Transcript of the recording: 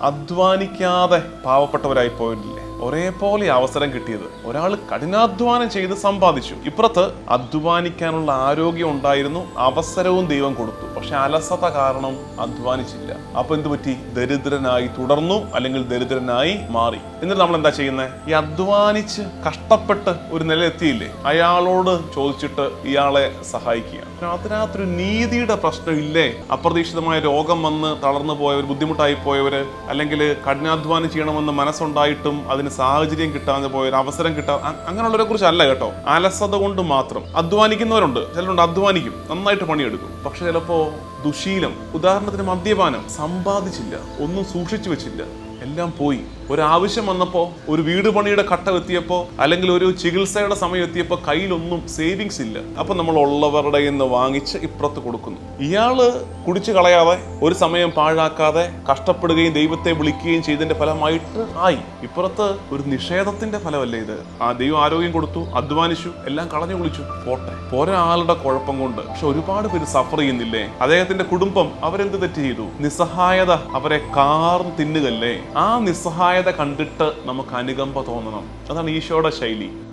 അധ്വാനിക്കാതെ പാവപ്പെട്ടവരായി പോയിട്ടില്ലേ? ഒരേപോലെ അവസരം കിട്ടിയത്. ഒരാൾ കഠിനാധ്വാനം ചെയ്ത് സമ്പാദിച്ചു, ഇപ്പുറത്ത് അധ്വാനിക്കാനുള്ള ആരോഗ്യം ഉണ്ടായിരുന്നു, അവസരവും ദൈവം കൊടുത്തു. പക്ഷെ അലസത കാരണം അധ്വാനിച്ചില്ല. അപ്പൊ എന്ത് പറ്റി? ദരിദ്രനായി തുടർന്നു, അല്ലെങ്കിൽ ദരിദ്രനായി മാറി. എന്നിട്ട് നമ്മൾ എന്താ ചെയ്യുന്നത്? ഈ അധ്വാനിച്ച് കഷ്ടപ്പെട്ട് ഒരു നിലയെത്തിയില്ലേ, അയാളോട് ചോദിച്ചിട്ട് ഇയാളെ സഹായിക്കുക. അതിനകത്തൊരു നീതിയുടെ പ്രശ്നം ഇല്ലേ? അപ്രതീക്ഷിതമായ രോഗം വന്ന് തളർന്നു പോയവർ, ബുദ്ധിമുട്ടായി പോയവര്, അല്ലെങ്കിൽ കഠിനാധ്വാനം ചെയ്യണമെന്ന് മനസ്സുണ്ടായിട്ടും അതിന് സാഹചര്യം കിട്ടാതെ പോയവർ, അവസരം അങ്ങനെയുള്ളവരെ കുറിച്ചല്ല കേട്ടോ. അലസത കൊണ്ട് മാത്രം അധ്വാനിക്കുന്നവരുണ്ട്. ചിലരുണ്ട് അധ്വാനിക്കും, നന്നായിട്ട് പണിയെടുക്കും, പക്ഷെ ചിലപ്പോ ദുശീലം, ഉദാഹരണത്തിന് മദ്യപാനം, സമ്പാദിച്ചില്ല, ഒന്നും സൂക്ഷിച്ചു വെച്ചില്ല, എല്ലാം പോയി. ഒരാവശ്യം വന്നപ്പോ, ഒരു വീട് പണിയുടെ ഘട്ടം എത്തിയപ്പോ, അല്ലെങ്കിൽ ഒരു ചികിത്സയുടെ സമയം എത്തിയപ്പോ കയ്യിലൊന്നും സേവിങ്സ് ഇല്ല. അപ്പൊ നമ്മൾ ഉള്ളവരുടെ നിന്ന് വാങ്ങിച്ച് ഇപ്പുറത്ത് കൊടുക്കുന്നു. ഇയാള് കുടിച്ചു കളയാതെ, ഒരു സമയം പാഴാക്കാതെ കഷ്ടപ്പെടുകയും ദൈവത്തെ വിളിക്കുകയും ചെയ്തതിന്റെ ഫലമായിട്ട് ആയി. ഇപ്പുറത്ത് ഒരു നിഷേധത്തിന്റെ ഫലമല്ലേ ഇത്? ആ ദൈവം ആരോഗ്യം കൊടുത്തു, അധ്വാനിച്ചു, എല്ലാം കളഞ്ഞു കുളിച്ചു, പോട്ടെ. ഒരാളുടെ കുഴപ്പം കൊണ്ട് പക്ഷെ ഒരുപാട് പേര് സഫർ ചെയ്യുന്നില്ലേ? അദ്ദേഹത്തിന്റെ കുടുംബം അവരെന്ത് തെറ്റ് ചെയ്തു? നിസ്സഹായത അവരെ കാർന്ന് തിന്നുകല്ലേ? ആ നിസ്സഹായത കണ്ടിട്ട് നമുക്ക് അനുകമ്പ തോന്നണം. അതാണ് ഈശോയുടെ ശൈലി.